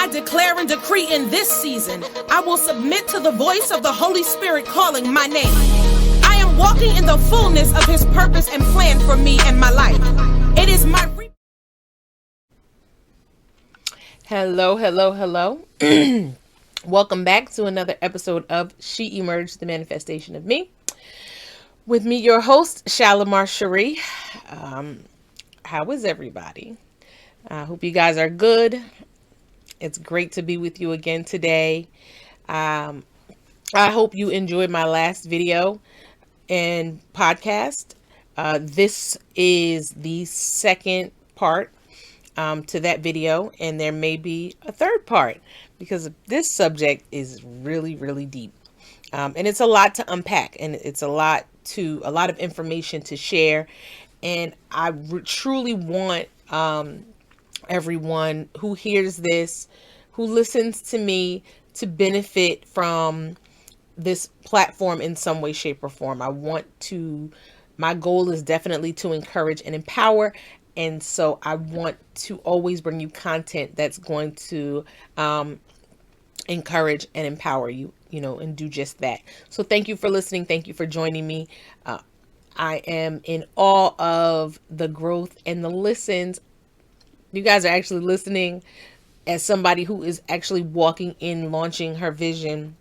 I declare and decree in this season, I will submit to the voice of the Holy Spirit calling my name. I am walking in the fullness of His purpose and plan for me and my life. It is my... Hello. Welcome back to another episode of She Emerged, the Manifestation of Me. With me, your host, Shalimar Cherie. How is everybody? I hope you guys are good. It's great to be with you again today. I hope you enjoyed my last video and podcast. This is the second part to that video, and there may be a third part because this subject is really, really deep. And it's a lot to unpack, and it's a lot of information to share. And I truly want everyone who hears this, who listens to me, to benefit from this platform in some way, shape, or form. My goal is definitely to encourage and empower. And so I want to always bring you content that's going to encourage and empower you, and do just that. So thank you for listening. Thank you for joining me. I am in awe of the growth and the listens. You guys are actually listening. As somebody who is actually walking in, launching her vision,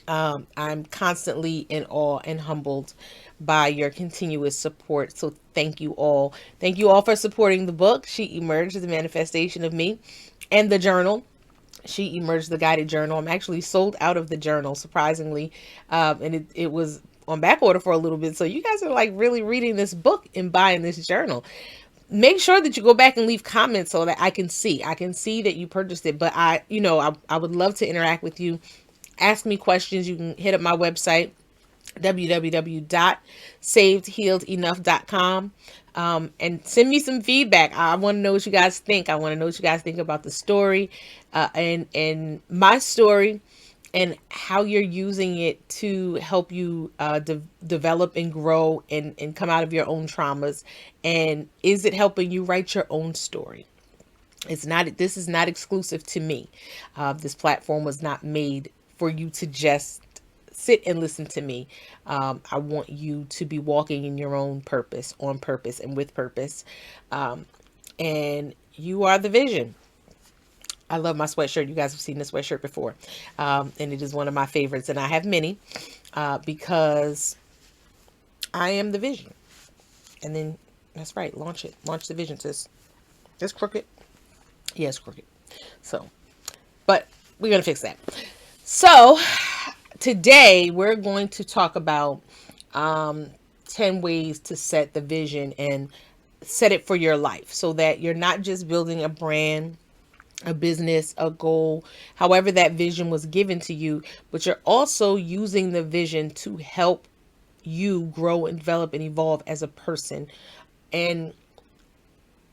I'm constantly in awe and humbled by your continuous support. So thank you all. Thank you all for supporting the book, She Emerged, the Manifestation of Me, and the journal, She Emerged, the Guided Journal. I'm actually sold out of the journal, surprisingly. And it was on back order for a little bit. So you guys are like really reading this book and buying this journal. Make sure that you go back and leave comments so that I can see that you purchased it. But I would love to interact with you. Ask me questions. You can hit up my website, www.savedhealedenough.com, and send me some feedback. I want to know what you guys think. I want to know what you guys think about the story, and my story, and how you're using it to help you develop and grow and come out of your own traumas. And is it helping you write your own story? This is not exclusive to me. This platform was not made for you to just sit and listen to me. I want you to be walking in your own purpose, on purpose, and with purpose. And you are the vision. I love my sweatshirt. You guys have seen this sweatshirt before. And it is one of my favorites. And I have many because I am the vision. And then, that's right, launch it. Launch the vision, sis. It's crooked. Yeah, it's crooked. So, but we're going to fix that. So, today we're going to talk about 10 ways to set the vision and set it for your life so that you're not just building a brand, a business, a goal, however that vision was given to you, but you're also using the vision to help you grow and develop and evolve as a person, and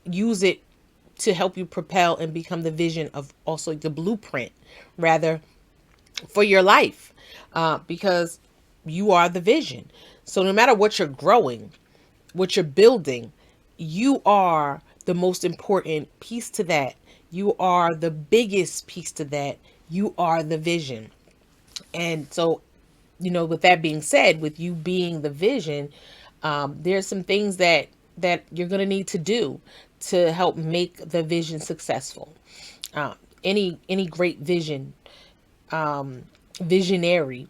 use it to help you propel and become the vision of, also the blueprint rather, for your life, because you are the vision. So no matter what you're growing, what you're building, you are the most important piece to that. You are the biggest piece to that. You are the vision. And so, with that being said, with you being the vision, there's some things that you're going to need to do to help make the vision successful. Any great visionary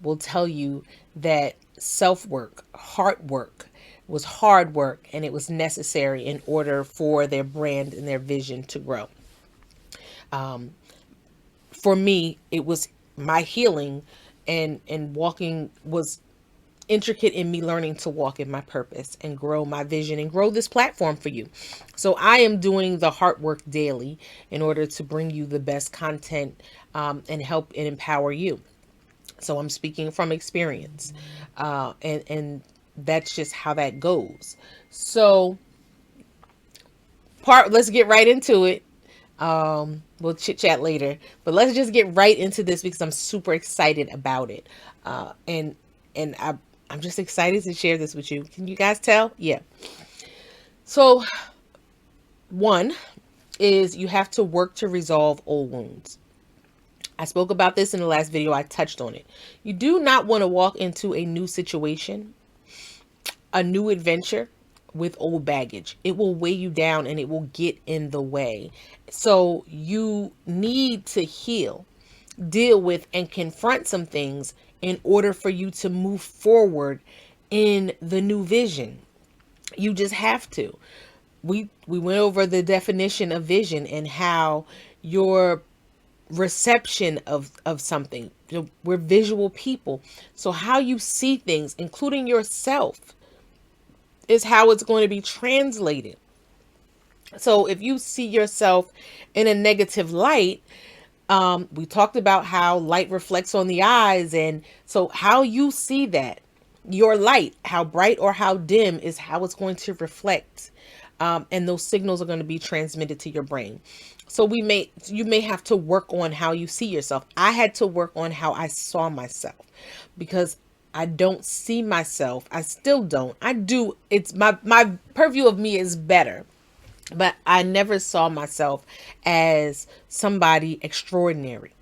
will tell you that self-work, hard work, was hard work, and it was necessary in order for their brand and their vision to grow. For me, it was my healing and walking was intricate in me learning to walk in my purpose and grow my vision and grow this platform for you. So I am doing the hard work daily in order to bring you the best content, and help and empower you. So I'm speaking from experience, and that's just how that goes. So let's get right into it. We'll chit chat later, but let's just get right into this because I'm super excited about it. And I'm just excited to share this with you. Can you guys tell? Yeah. So one is you have to work to resolve old wounds. I spoke about this in the last video. I touched on it. You do not want to walk into a new situation, a new adventure with old baggage. It will weigh you down and it will get in the way. So you need to heal, deal with, and confront some things in order for you to move forward in the new vision. You just have to. We went over the definition of vision and how your reception of something, we're visual people. So how you see things, including yourself, is how it's going to be translated. So if you see yourself in a negative light, we talked about how light reflects on the eyes. And so how you see that, your light, how bright or how dim, is how it's going to reflect. And those signals are going to be transmitted to your brain. So you may have to work on how you see yourself. I had to work on how I saw myself, because I don't see myself. I still don't. I do. It's my purview of me is better, but I never saw myself as somebody extraordinary.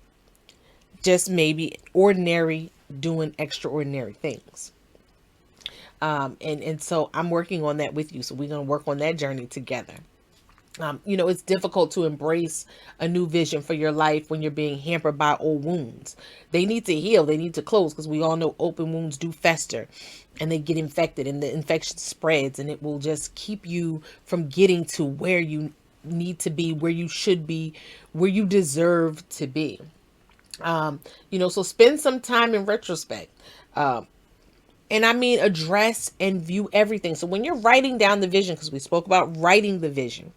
Just maybe ordinary doing extraordinary things. And so I'm working on that with you. So we're going to work on that journey together. It's difficult to embrace a new vision for your life when you're being hampered by old wounds. They need to heal. They need to close, because we all know open wounds do fester and they get infected, and the infection spreads, and it will just keep you from getting to where you need to be, where you should be, where you deserve to be. So spend some time in retrospect. And I mean, address and view everything. So when you're writing down the vision, because we spoke about writing the vision,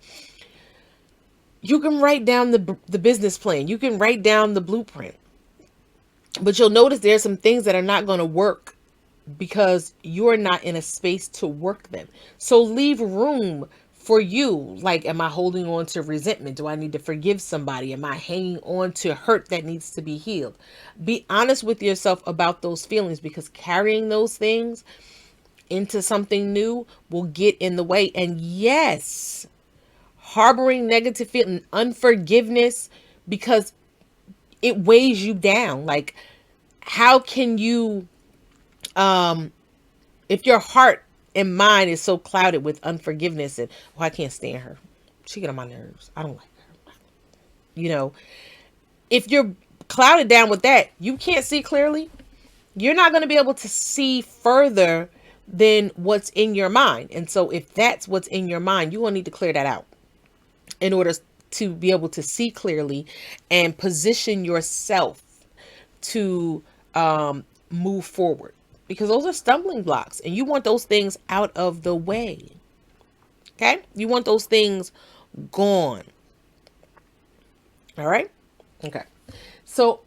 you can write down the business plan. You can write down the blueprint. But you'll notice there's some things that are not going to work because you're not in a space to work them. So leave room for you. Like, am I holding on to resentment? Do I need to forgive somebody? Am I hanging on to hurt that needs to be healed? Be honest with yourself about those feelings, because carrying those things into something new will get in the way. And yes, harboring negative feeling, unforgiveness, because it weighs you down. Like, how can you, if your heart and mind is so clouded with unforgiveness and, I can't stand her, she get on my nerves, I don't like her. If you're clouded down with that, you can't see clearly. You're not going to be able to see further than what's in your mind. And so if that's what's in your mind, you will need to clear that out in order to be able to see clearly and position yourself to move forward, because those are stumbling blocks and you want those things out of the way. Okay. You want those things gone. All right. Okay. So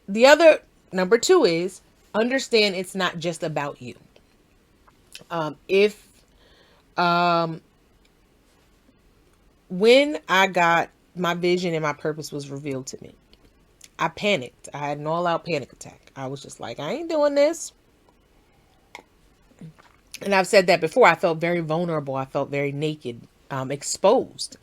the other number 2 is understand it's not just about you. When I got my vision and my purpose was revealed to me, I panicked. I had an all-out panic attack. I was just like, I ain't doing this. And I've said that before. I felt very vulnerable. I felt very naked, exposed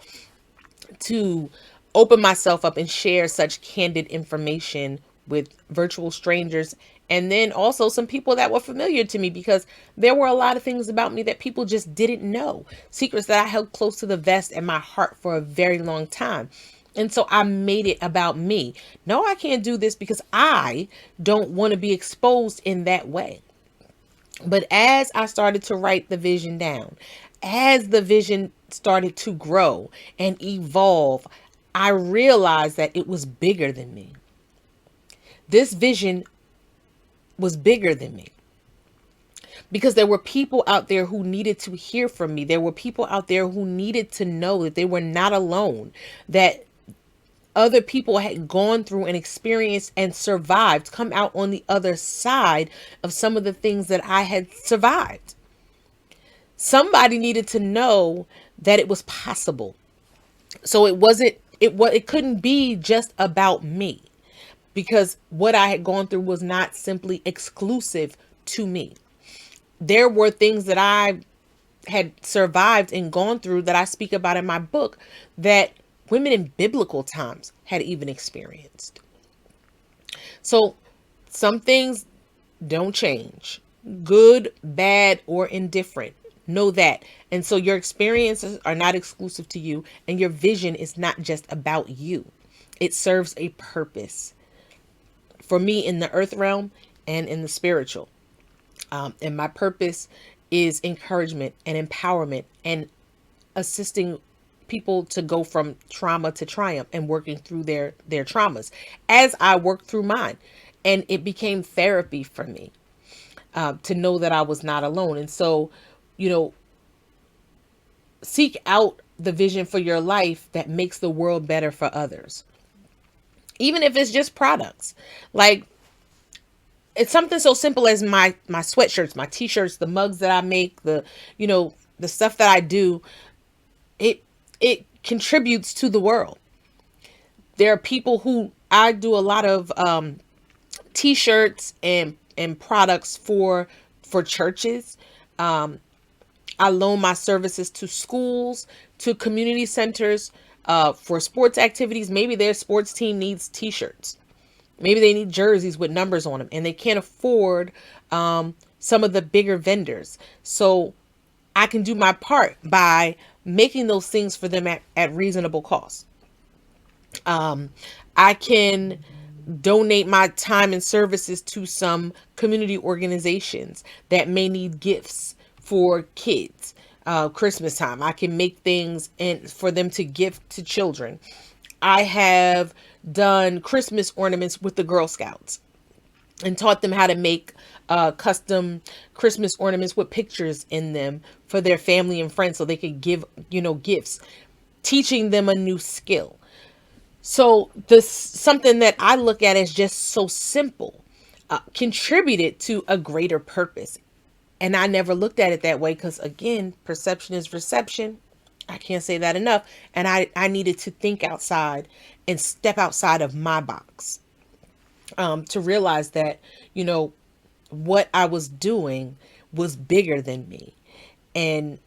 to open myself up and share such candid information with virtual strangers. And then also some people that were familiar to me, because there were a lot of things about me that people just didn't know. Secrets that I held close to the vest in my heart for a very long time. And so I made it about me. No, I can't do this because I don't want to be exposed in that way. But as I started to write the vision down, as the vision started to grow and evolve, I realized that it was bigger than me. This vision was bigger than me, because there were people out there who needed to hear from me. There were people out there who needed to know that they were not alone, that other people had gone through and experienced and survived, come out on the other side of some of the things that I had survived. Somebody needed to know that it was possible. So it couldn't be just about me, because what I had gone through was not simply exclusive to me. There were things that I had survived and gone through that I speak about in my book that women in biblical times had even experienced. So some things don't change, good, bad, or indifferent. Know that. And so your experiences are not exclusive to you, and your vision is not just about you. It serves a purpose for me in the earth realm and in the spiritual. And my purpose is encouragement and empowerment and assisting people to go from trauma to triumph and working through their traumas as I worked through mine. And it became therapy for me, to know that I was not alone. And so, you know, seek out the vision for your life that makes the world better for others, even if it's just products. Like, it's something so simple as my sweatshirts, my t-shirts, the mugs that I make, the stuff that I do. It it contributes to the world. There are people who I do a lot of t-shirts and products for churches. I loan my services to schools, to community centers, for sports activities. Maybe their sports team needs t-shirts. Maybe they need jerseys with numbers on them and they can't afford some of the bigger vendors. So I can do my part by making those things for them at reasonable cost. I can donate my time and services to some community organizations that may need gifts for kids. Christmas time, I can make things and for them to gift to children. I have done Christmas ornaments with the Girl Scouts and taught them how to make custom Christmas ornaments with pictures in them for their family and friends so they could give, gifts, teaching them a new skill. So this something that I look at as just so simple, contributed to a greater purpose. And I never looked at it that way because, again, perception is reception. I can't say that enough. And I needed to think outside and step outside of my box, to realize that, what I was doing was bigger than me. And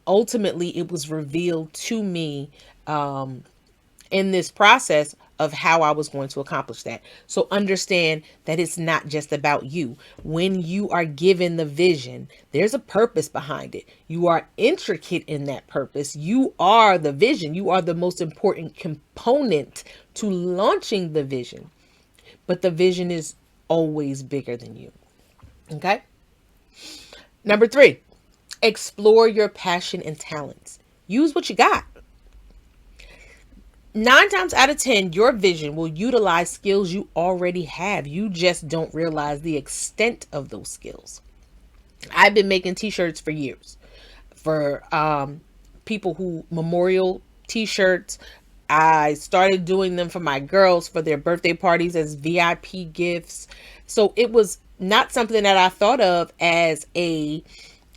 ultimately, it was revealed to me in this process of how I was going to accomplish that. So understand that it's not just about you. When you are given the vision, there's a purpose behind it. You are intricate in that purpose. You are the vision. You are the most important component to launching the vision. But the vision is always bigger than you. Okay? Number 3, explore your passion and talents. Use what you got. 9 times out of 10, your vision will utilize skills you already have. You just don't realize the extent of those skills. I've been making t-shirts for years for people who memorial t-shirts. I started doing them for my girls for their birthday parties as VIP gifts. So it was not something that I thought of as a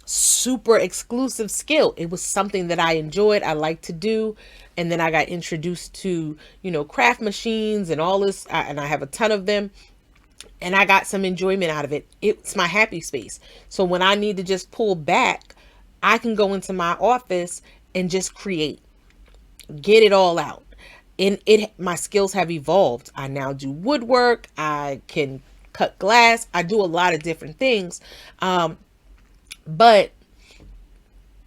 super exclusive skill. It was something that I enjoyed, I liked to do. And then I got introduced to, craft machines and all this, and I have a ton of them. And I got some enjoyment out of it. It's my happy space. So when I need to just pull back, I can go into my office and just create, get it all out. And my skills have evolved. I now do woodwork. I can cut glass. I do a lot of different things. But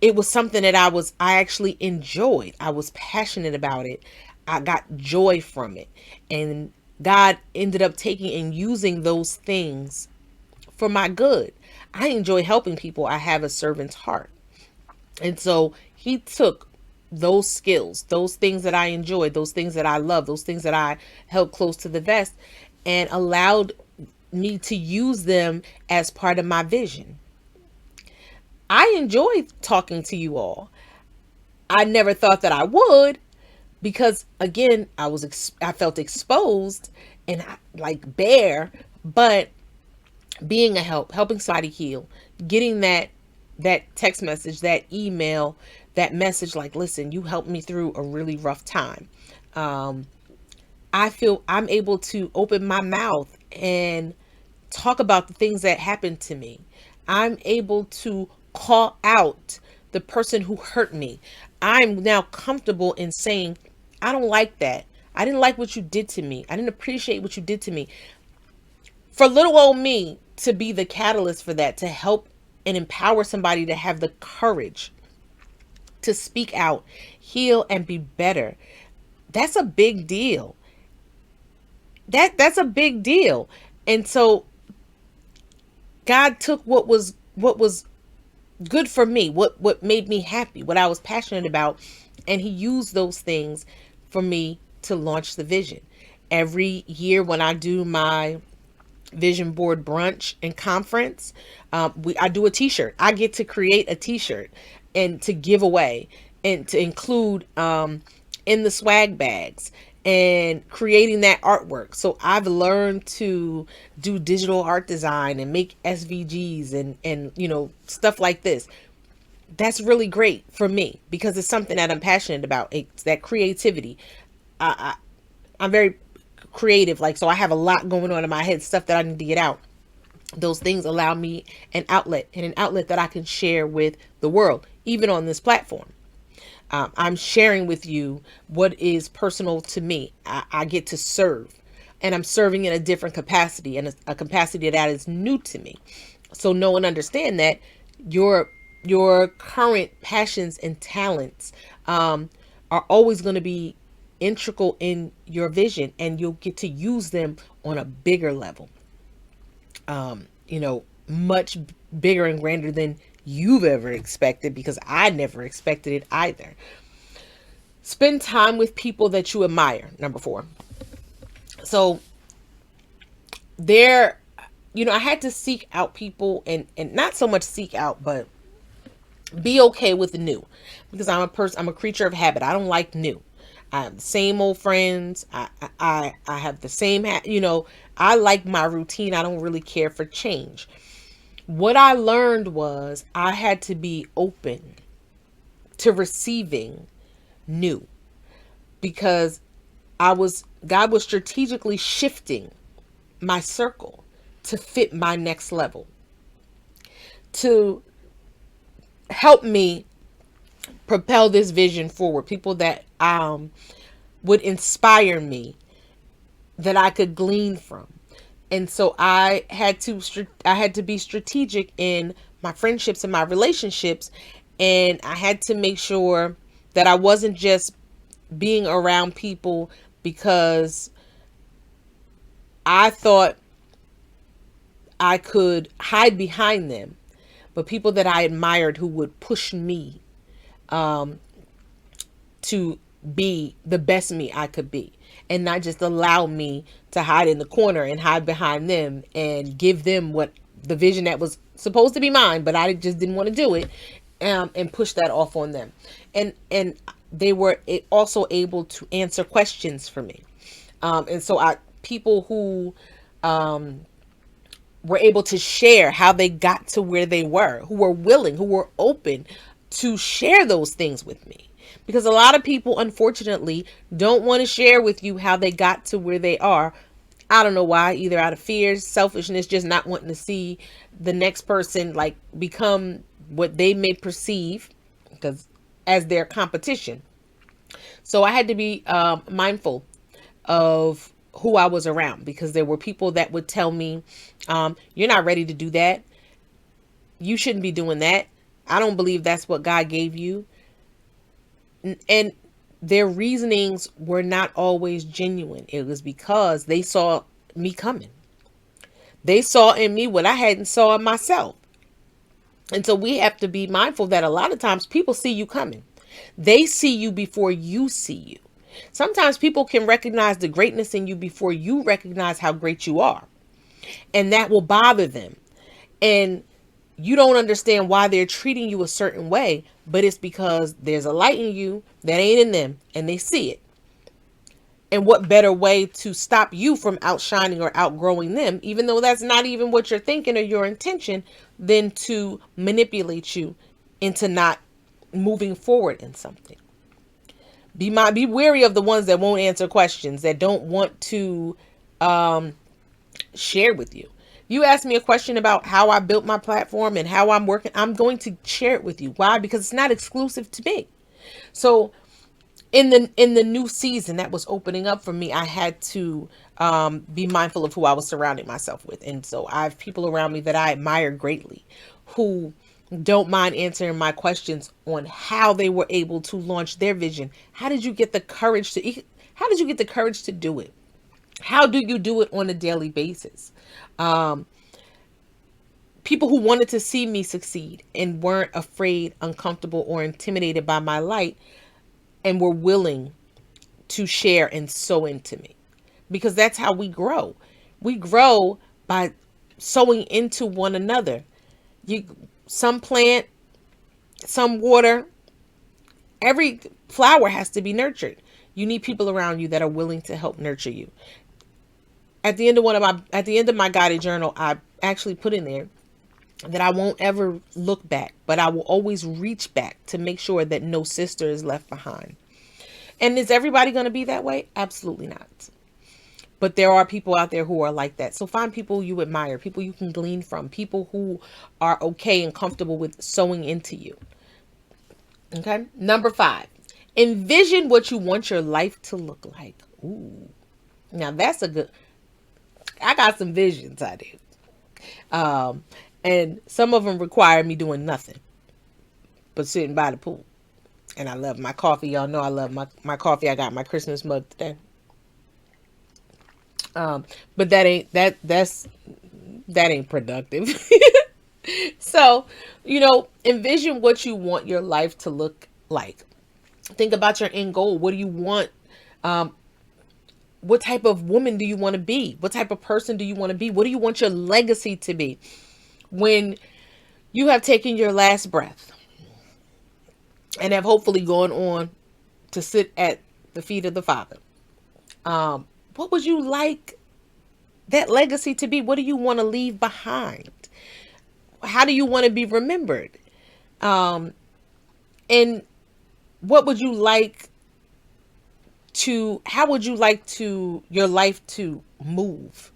it was something that I actually enjoyed. I was passionate about it. I got joy from it. And God ended up taking and using those things for my good. I enjoy helping people. I have a servant's heart. And so he took those skills, those things that I enjoyed, those things that I love, those things that I held close to the vest, and allowed me to use them as part of my vision. I enjoy talking to you all. I never thought that I would, because again, I felt exposed and like bare, but being a helping somebody heal, getting that text message, that email, that message like, listen, you helped me through a really rough time. I feel I'm able to open my mouth and talk about the things that happened to me. I'm able to call out the person who hurt me. I'm now comfortable in saying, I don't like that. I didn't like what you did to me. I didn't appreciate what you did to me. For little old me to be the catalyst for that, to help and empower somebody to have the courage to speak out, heal, and be better. That's a big deal. That's a big deal. And so God took what was good for me, what made me happy, what I was passionate about, and he used those things for me to launch the vision. Every year when I do my vision board brunch and conference, I do a t-shirt. I get to create a t-shirt and to give away and to include in the swag bags and creating that artwork. So I've learned to do digital art design and make SVGs and stuff like this. That's really great for me because it's something that I'm passionate about. It's that creativity. I'm very creative, so I have a lot going on in my head, stuff that I need to get out. Those things allow me an outlet, and an outlet that I can share with the world, even on this platform. I'm sharing with you what is personal to me. I get to serve, and I'm serving in a different capacity, and a capacity that is new to me. So know and understand that your current passions and talents are always going to be integral in your vision, and you'll get to use them on a bigger level, much bigger and grander than you've ever expected, because I never expected it either. Spend time with people that you admire. Number 4. So there, I had to seek out people, and not so much seek out, but be okay with the new, because I'm a creature of habit. I don't like new. I have the same old friends. I have the same, I like my routine. I don't really care for change. What I learned was I had to be open to receiving new, because God was strategically shifting my circle to fit my next level, to help me propel this vision forward. People that would inspire me, that I could glean from. And so I had to be strategic in my friendships and my relationships, and I had to make sure that I wasn't just being around people because I thought I could hide behind them, but people that I admired who would push me to be the best me I could be, and not just allow me to hide in the corner and hide behind them and give them what the vision that was supposed to be mine, but I just didn't want to do it, and push that off on them. And they were also able to answer questions for me. And so people who were able to share how they got to where they were, who were willing, who were open to share those things with me. Because a lot of people, unfortunately, don't want to share with you how they got to where they are. I don't know why, either out of fear, selfishness, just not wanting to see the next person become what they may perceive as their competition. So I had to be mindful of who I was around, because there were people that would tell me, you're not ready to do that. You shouldn't be doing that. I don't believe that's what God gave you. And their reasonings were not always genuine. It was because they saw me coming. They saw in me what I hadn't saw in myself. And so we have to be mindful that a lot of times people see you coming. They see you before you see you. Sometimes people can recognize the greatness in you before you recognize how great you are. And that will bother them. And you don't understand why they're treating you a certain way, but it's because there's a light in you that ain't in them, and they see it. And what better way to stop you from outshining or outgrowing them, even though that's not even what you're thinking or your intention, than to manipulate you into not moving forward in something. Be wary of the ones that won't answer questions, that don't want to share with you. You ask me a question about how I built my platform and how I'm working, I'm going to share it with you. Why? Because it's not exclusive to me. So in the new season that was opening up for me, I had to be mindful of who I was surrounding myself with. And so I have people around me that I admire greatly who don't mind answering my questions on how they were able to launch their vision. How did you get the courage to how did you get the courage to do it? How do you do it on a daily basis? People who wanted to see me succeed and weren't afraid, uncomfortable, or intimidated by my light, and were willing to share and sow into me, because that's how we grow. We grow by sowing into one another. You, some plant, some water. Every flower has to be nurtured. You need people around you that are willing to help nurture you. At the end of my guided journal, I actually put in there that I won't ever look back, but I will always reach back to make sure that no sister is left behind. And is everybody going to be that way? Absolutely not. But there are people out there who are like that. So find people you admire, people you can glean from, people who are okay and comfortable with sowing into you. Okay. Number 5, envision what you want your life to look like. Ooh, now that's a good, I got some visions I do. And some of them require me doing nothing but sitting by the pool. And I love my coffee. Y'all know I love my coffee. I got my Christmas mug today. But that ain't productive. So, envision what you want your life to look like. Think about your end goal. What do you want? What type of woman do you want to be? What type of person do you want to be? What do you want your legacy to be when you have taken your last breath and have hopefully gone on to sit at the feet of the Father? What would you like that legacy to be? What do you want to leave behind? How do you want to be remembered? And what would you like how would you like your life to move?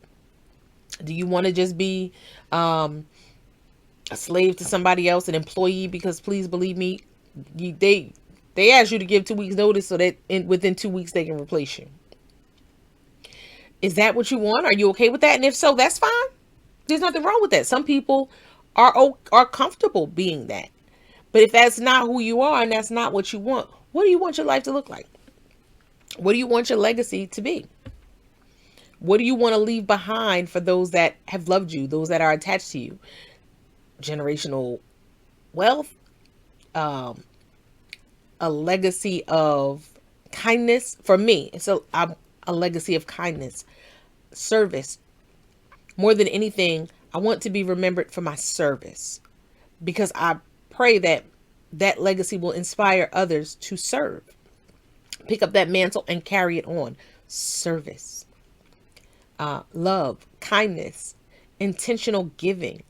Do you want to just be a slave to somebody else, an employee? Because please believe me, they ask you to give 2 weeks notice so that within 2 weeks they can replace you. Is that what you want? Are you okay with that? And if so, that's fine. There's nothing wrong with that. Some people are comfortable being that. But if that's not who you are and that's not what you want, what do you want your life to look like? What do you want your legacy to be? What do you want to leave behind for those that have loved you, those that are attached to you? Generational wealth, a legacy of kindness. For me, it's a legacy of kindness, service. More than anything, I want to be remembered for my service, because I pray that that legacy will inspire others to serve. Pick up that mantle and carry it on. Service, love, kindness, intentional giving,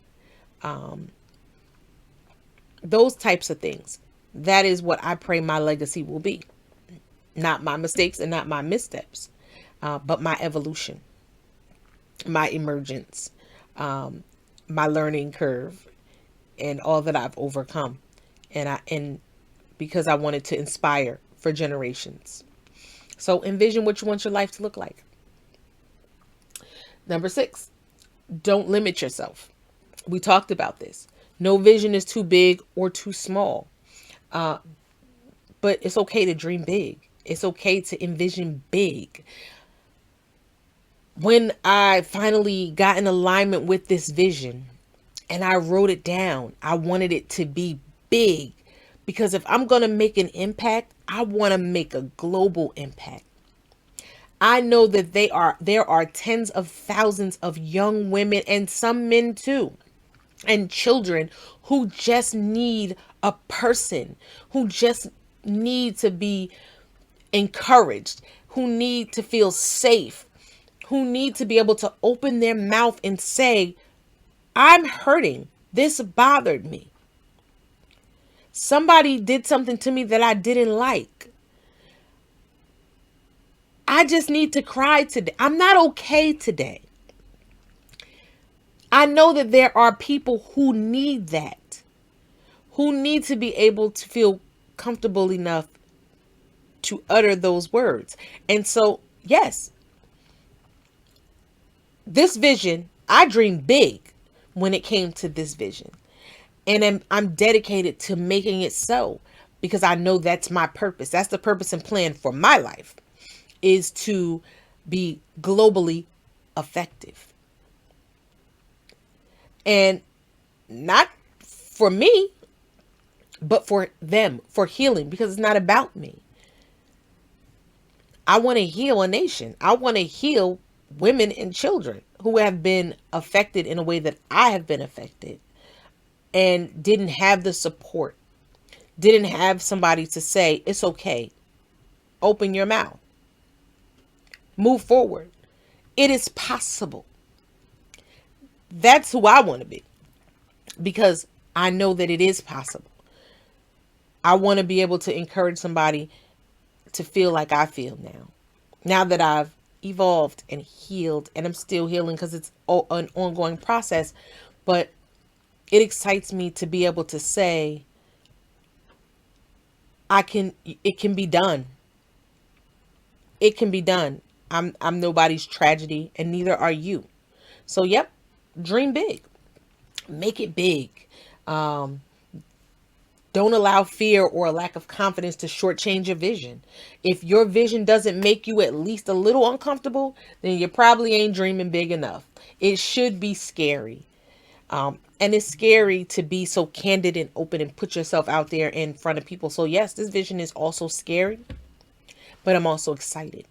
those types of things. That is what I pray my legacy will be. Not my mistakes and not my missteps, but my evolution, my emergence, my learning curve, and all that I've overcome. And because I wanted to inspire for generations. So envision what you want your life to look like. Number 6, don't limit yourself. We talked about this. No vision is too big or too small. But it's okay to dream big. It's okay to envision big. When I finally got in alignment with this vision and I wrote it down, I wanted it to be big. Because if I'm going to make an impact, I want to make a global impact. I know that there are tens of thousands of young women and some men too, and children who just need a person, who just need to be encouraged, who need to feel safe, who need to be able to open their mouth and say, I'm hurting. This bothered me. Somebody did something to me that I didn't like. I just need to cry today. I'm not okay today. I know that there are people who need that, who need to be able to feel comfortable enough to utter those words. And so, yes, this vision, I dreamed big when it came to this vision. And I'm dedicated to making it so, because I know that's my purpose. That's the purpose and plan for my life, is to be globally effective. And not for me, but for them, for healing, because it's not about me. I want to heal a nation. I want to heal women and children who have been affected in a way that I have been affected and didn't have the support, didn't have somebody to say, it's okay, open your mouth, move forward. It is possible. That's who I want to be, because I know that it is possible. I want to be able to encourage somebody to feel like I feel now that I've evolved and healed, and I'm still healing because it's an ongoing process. But it excites me to be able to say, it can be done. It can be done. I'm nobody's tragedy, and neither are you. So, yep, dream big, make it big. Don't allow fear or a lack of confidence to shortchange your vision. If your vision doesn't make you at least a little uncomfortable, then you probably ain't dreaming big enough. It should be scary. And it's scary to be so candid and open and put yourself out there in front of people. So yes, this vision is also scary, but I'm also excited.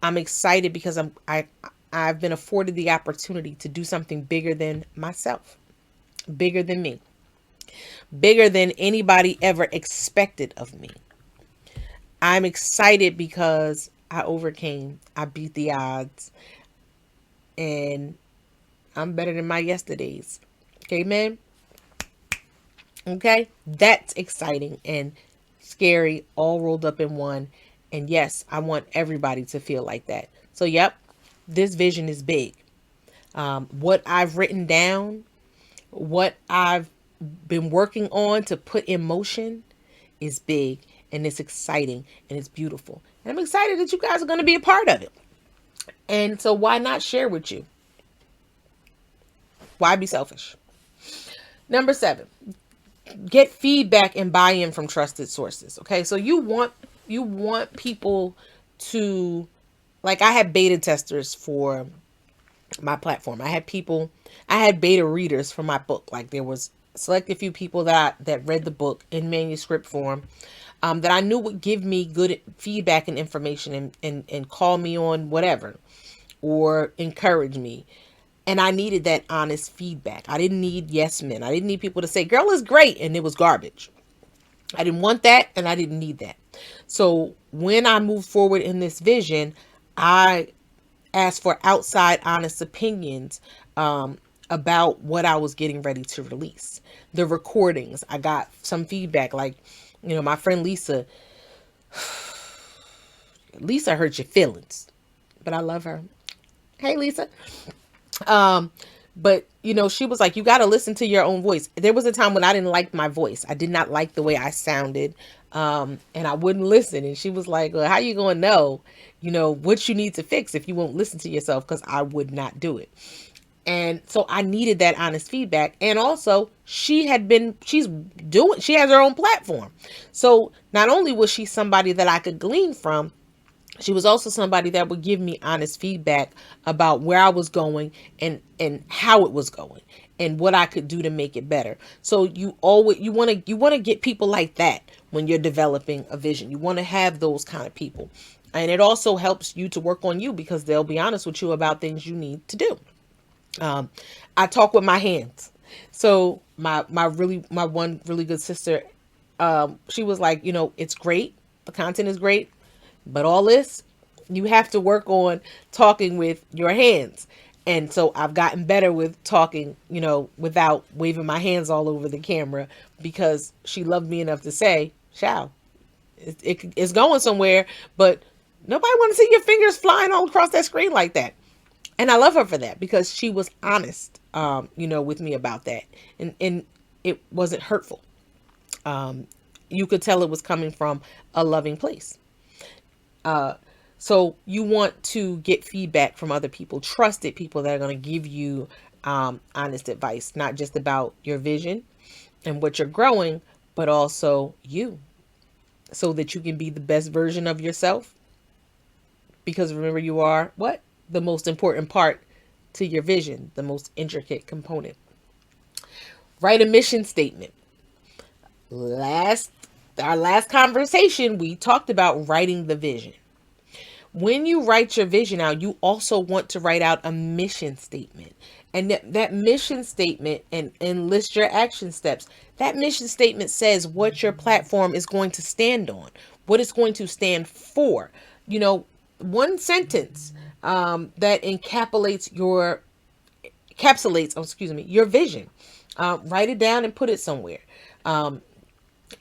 I'm excited because I've been afforded the opportunity to do something bigger than myself, bigger than me, bigger than anybody ever expected of me. I'm excited because I overcame, I beat the odds, and I'm better than my yesterdays. Okay, man. Okay, that's exciting and scary, all rolled up in one. And yes, I want everybody to feel like that. So, yep, this vision is big. What I've written down, what I've been working on to put in motion is big, and it's exciting, and it's beautiful. And I'm excited that you guys are going to be a part of it. And so why not share with you? Why be selfish? Number 7, get feedback and buy-in from trusted sources. Okay, so you want people to, like, I had beta testers for my platform. I had beta readers for my book. Like, there was select a few people that read the book in manuscript form, that I knew would give me good feedback and information and call me on whatever, or encourage me. And I needed that honest feedback. I didn't need yes men. I didn't need people to say, girl is great, and it was garbage. I didn't want that, and I didn't need that. So when I moved forward in this vision, I asked for outside honest opinions about what I was getting ready to release. The recordings, I got some feedback, like, my friend Lisa hurt your feelings, but I love her. Hey, Lisa. But she was like, you got to listen to your own voice. There was a time when I didn't like my voice. I did not like the way I sounded. And I wouldn't listen. And she was like, well, how you going to know, what you need to fix if you won't listen to yourself? Because I would not do it. And so I needed that honest feedback. And also she has her own platform. So not only was she somebody that I could glean from, she was also somebody that would give me honest feedback about where I was going and how it was going and what I could do to make it better. So you want to get people like that when you're developing a vision. You want to have those kind of people. And it also helps you to work on you, because they'll be honest with you about things you need to do. I talk with my hands. So my one really good sister, she was like, it's great. The content is great. But all this, you have to work on talking with your hands. And so I've gotten better with talking, without waving my hands all over the camera, because she loved me enough to say, "Chow, it's going somewhere, but nobody want to see your fingers flying all across that screen like that." And I love her for that, because she was honest, with me about that. And it wasn't hurtful. you could tell it was coming from a loving place. So you want to get feedback from other people, trusted people that are going to give you honest advice, not just about your vision and what you're growing, but also you, so that you can be the best version of yourself. Because remember, you are what? The most important part to your vision, the most intricate component. Write a mission statement. Our last conversation, we talked about writing the vision. When you write your vision out, you also want to write out a mission statement. And that mission statement and list your action steps. That mission statement says what your platform is going to stand on, what it's going to stand for. You know, one sentence that encapsulates your vision. Write it down and put it somewhere. And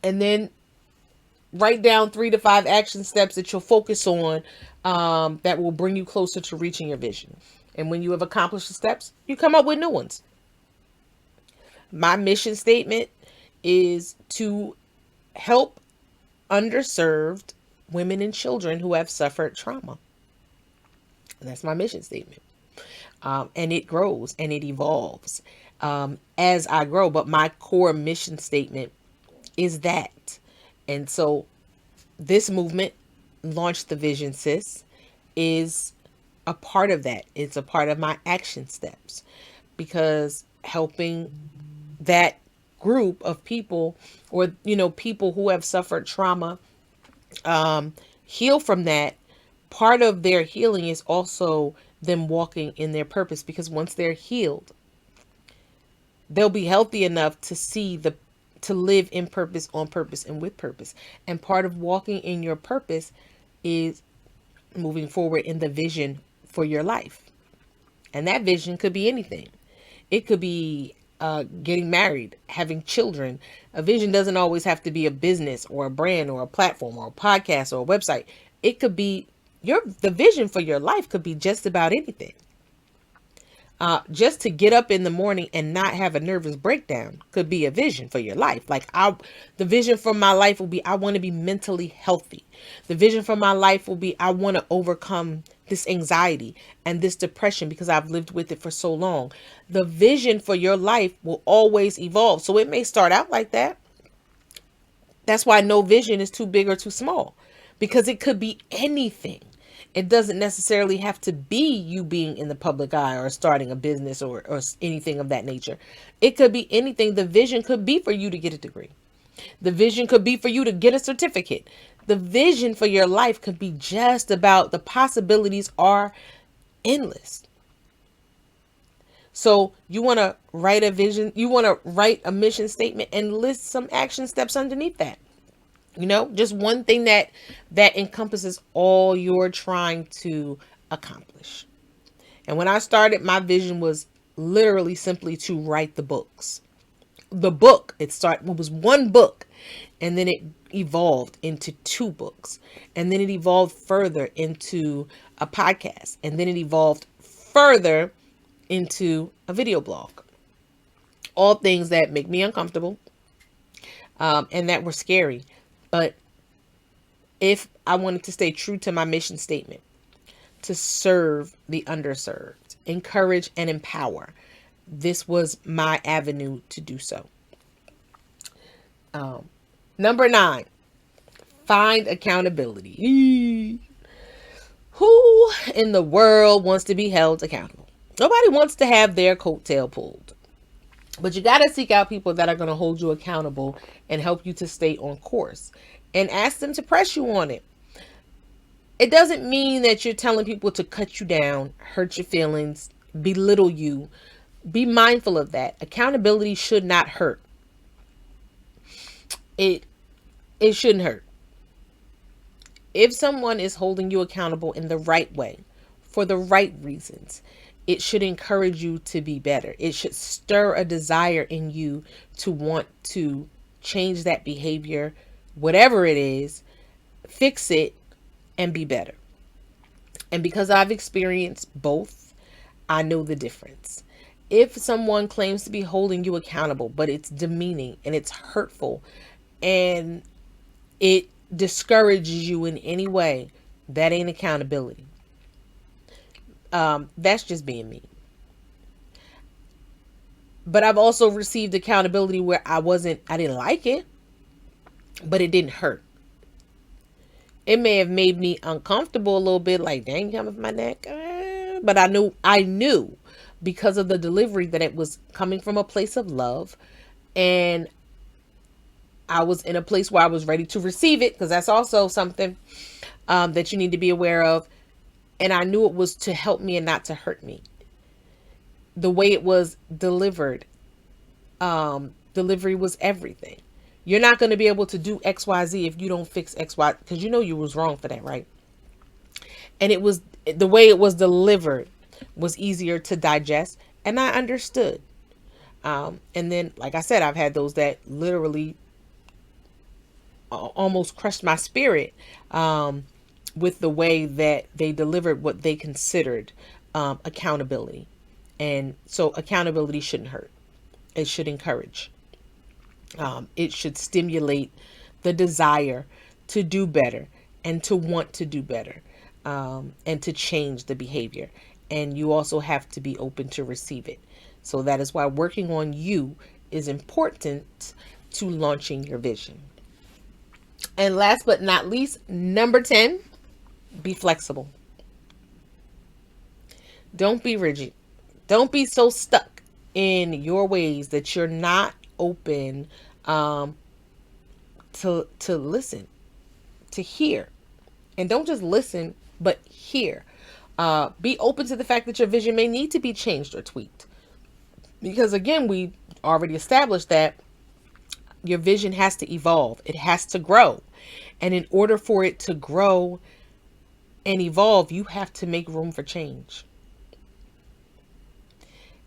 then write down 3 to 5 action steps that you'll focus on that will bring you closer to reaching your vision. And when you have accomplished the steps, you come up with new ones. My mission statement is to help underserved women and children who have suffered trauma. And that's my mission statement. And it grows and it evolves as I grow. But my core mission statement is that. And so this movement, Launch the Vision, Sis, is a part of that. It's a part of my action steps, because helping that group of people, or, you know, people who have suffered trauma, heal from that. Part of their healing is also them walking in their purpose, because once they're healed, they'll be healthy enough to live in purpose, on purpose, and with purpose. And part of walking in your purpose is moving forward in the vision for your life. And that vision could be anything. It could be getting married, having children. A vision doesn't always have to be a business or a brand or a platform or a podcast or a website. It could be the vision for your life could be just about anything. Just to get up in the morning and not have a nervous breakdown could be a vision for your life. Like the vision for my life will be, I want to be mentally healthy. The vision for my life will be, I want to overcome this anxiety and this depression because I've lived with it for so long. The vision for your life will always evolve. So it may start out like that. That's why no vision is too big or too small, because it could be anything. It doesn't necessarily have to be you being in the public eye or starting a business or anything of that nature. It could be anything. The vision could be for you to get a degree. The vision could be for you to get a certificate. The vision for your life could be just about, the possibilities are endless. So you want to write a vision, you want to write a mission statement and list some action steps underneath that. You know, just one thing that encompasses all you're trying to accomplish. And when I started, my vision was literally simply to write the books. The book, it was one book, and then it evolved into 2 books, and then it evolved further into a podcast, and then it evolved further into a video blog. All things that make me uncomfortable, and that were scary. But if I wanted to stay true to my mission statement, to serve the underserved, encourage and empower, this was my avenue to do so. Number 9, find accountability. Who in the world wants to be held accountable? Nobody wants to have their coattail pulled. But you got to seek out people that are going to hold you accountable and help you to stay on course, and ask them to press you on it. It doesn't mean that you're telling people to cut you down, hurt your feelings, belittle you. Be mindful of that. Accountability should not hurt. It shouldn't hurt. If someone is holding you accountable in the right way, for the right reasons, it should encourage you to be better. It should stir a desire in you to want to change that behavior, whatever it is, fix it, and be better. And because I've experienced both, I know the difference. If someone claims to be holding you accountable, but it's demeaning and it's hurtful and it discourages you in any way, that ain't accountability. That's just being me. But I've also received accountability where I didn't like it, but it didn't hurt. It may have made me uncomfortable a little bit, like, dang, coming for my neck. But I knew because of the delivery that it was coming from a place of love. And I was in a place where I was ready to receive it, because that's also something that you need to be aware of. And I knew it was to help me and not to hurt me. The way it was delivered, delivery was everything. You're not going to be able to do XYZ if you don't fix XY, because you know you was wrong for that, right? And it was the way it was delivered was easier to digest, and I understood. And then, like I said, I've had those that literally almost crushed my spirit, with the way that they delivered what they considered accountability. And so accountability shouldn't hurt. It should encourage. It should stimulate the desire to do better and to want to do better, and to change the behavior. And you also have to be open to receive it. So that is why working on you is important to launching your vision. And last but not least, number 10, be flexible. Don't be rigid. Don't be so stuck in your ways that you're not open, to listen, to hear. And don't just listen, but hear. Be open to the fact that your vision may need to be changed or tweaked. Because again, we already established that your vision has to evolve. It has to grow. And in order for it to grow and evolve, you have to make room for change.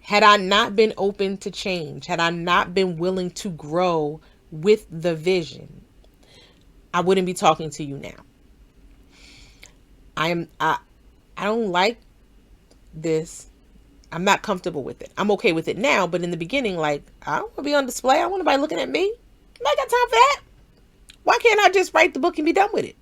Had I not been open to change, had I not been willing to grow with the vision, I wouldn't be talking to you now. I don't like this. I'm not comfortable with it. I'm okay with it now, but in the beginning, like, I don't want to be on display. I don't want nobody looking at me. I got time for that. Why can't I just write the book and be done with it?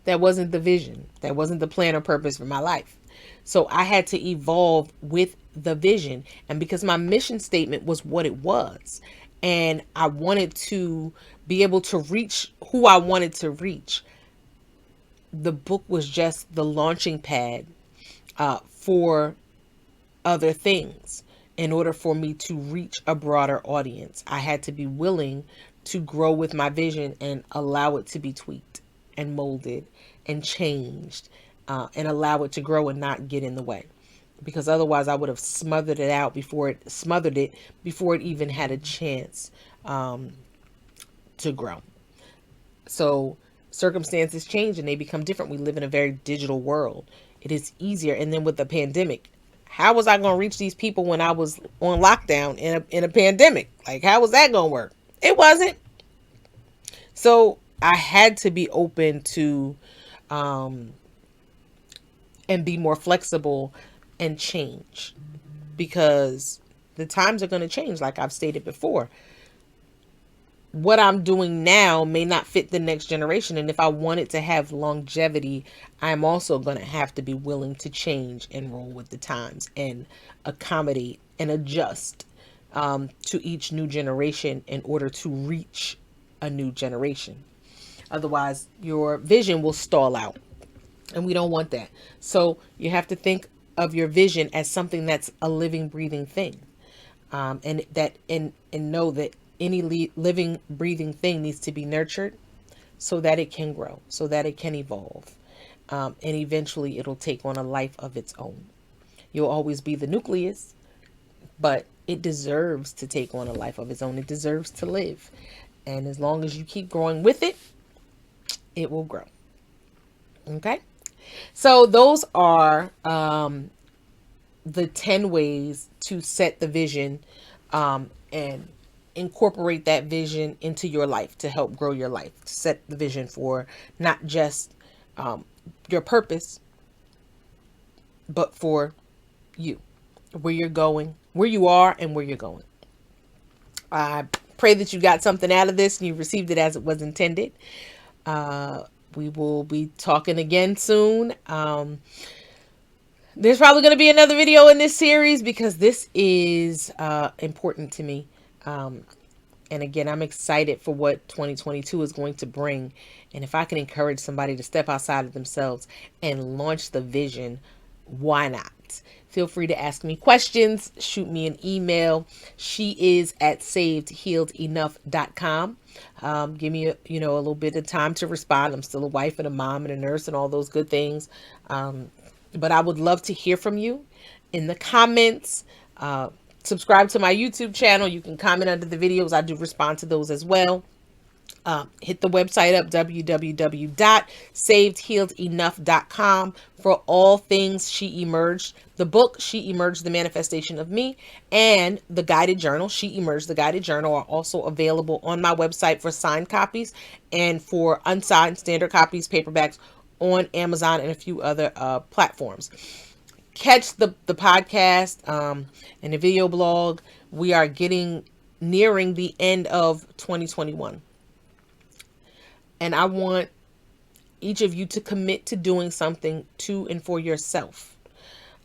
That wasn't the vision. That wasn't the plan or purpose for my life. So I had to evolve with the vision. And because my mission statement was what it was, and I wanted to be able to reach who I wanted to reach, the book was just the launching pad for other things. In order for me to reach a broader audience, I had to be willing to grow with my vision and allow it to be tweaked and molded and changed, and allow it to grow and not get in the way. Because otherwise I would have smothered it before it even had a chance to grow. So circumstances change and they become different. We live in a very digital world. It is easier. And then with the pandemic, how was I going to reach these people when I was on lockdown in a pandemic? Like, how was that going to work? It wasn't. So I had to be open to, and be more flexible and change, because the times are going to change. Like I've stated before, what I'm doing now may not fit the next generation. And if I want it to have longevity, I'm also going to have to be willing to change and roll with the times and accommodate and adjust, to each new generation in order to reach a new generation. Otherwise, your vision will stall out. And we don't want that. So you have to think of your vision as something that's a living, breathing thing. And know that any living, breathing thing needs to be nurtured so that it can grow, so that it can evolve. And eventually it'll take on a life of its own. You'll always be the nucleus, but it deserves to take on a life of its own. It deserves to live. And as long as you keep growing with it, it will grow. Okay? So those are the 10 ways to set the vision, and incorporate that vision into your life to help grow your life. To set the vision for not just your purpose, but for you, where you're going, where you are, and where you're going. I pray that you got something out of this and you received it as it was intended. We will be talking again soon. There's probably going to be another video in this series because this is important to me. And again, I'm excited for what 2022 is going to bring. And if I can encourage somebody to step outside of themselves and launch the vision, why not? Feel free to ask me questions. Shoot me an email. She is at SAVEDHEALEDENOUGH.com. Give me a little bit of time to respond. I'm still a wife and a mom and a nurse and all those good things. But I would love to hear from you in the comments. Subscribe to my YouTube channel. You can comment under the videos. I do respond to those as well. Hit the website up, www.savedhealedenough.com, for all things She Emerged. The book, She Emerged, The Manifestation of Me, and the guided journal, She Emerged, the guided journal, are also available on my website for signed copies and for unsigned standard copies, paperbacks, on Amazon and a few other platforms. Catch the podcast and the video blog. We are nearing the end of 2021. And I want each of you to commit to doing something to and for yourself,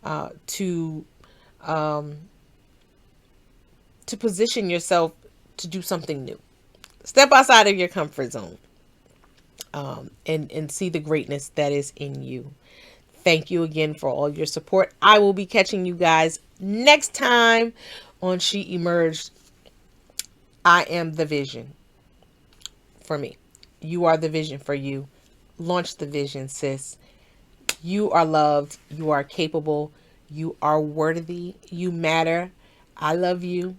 to position yourself to do something new. Step outside of your comfort zone. And see the greatness that is in you. Thank you again for all your support. I will be catching you guys next time on She Emerged. I am the vision for me. You are the vision for you. Launch the vision, sis. You are loved. You are capable. You are worthy. You matter. I love you.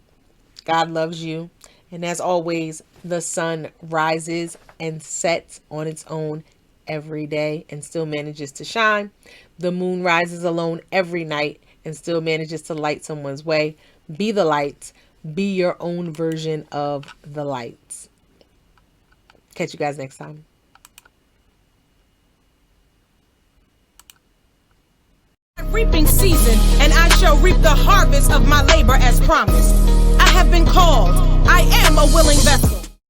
God loves you. And as always, the sun rises and sets on its own every day and still manages to shine. The moon rises alone every night and still manages to light someone's way. Be the light. Be your own version of the light. Catch you guys next time. Reaping season, and I shall reap the harvest of my labor as promised. I have been called. I am a willing vessel.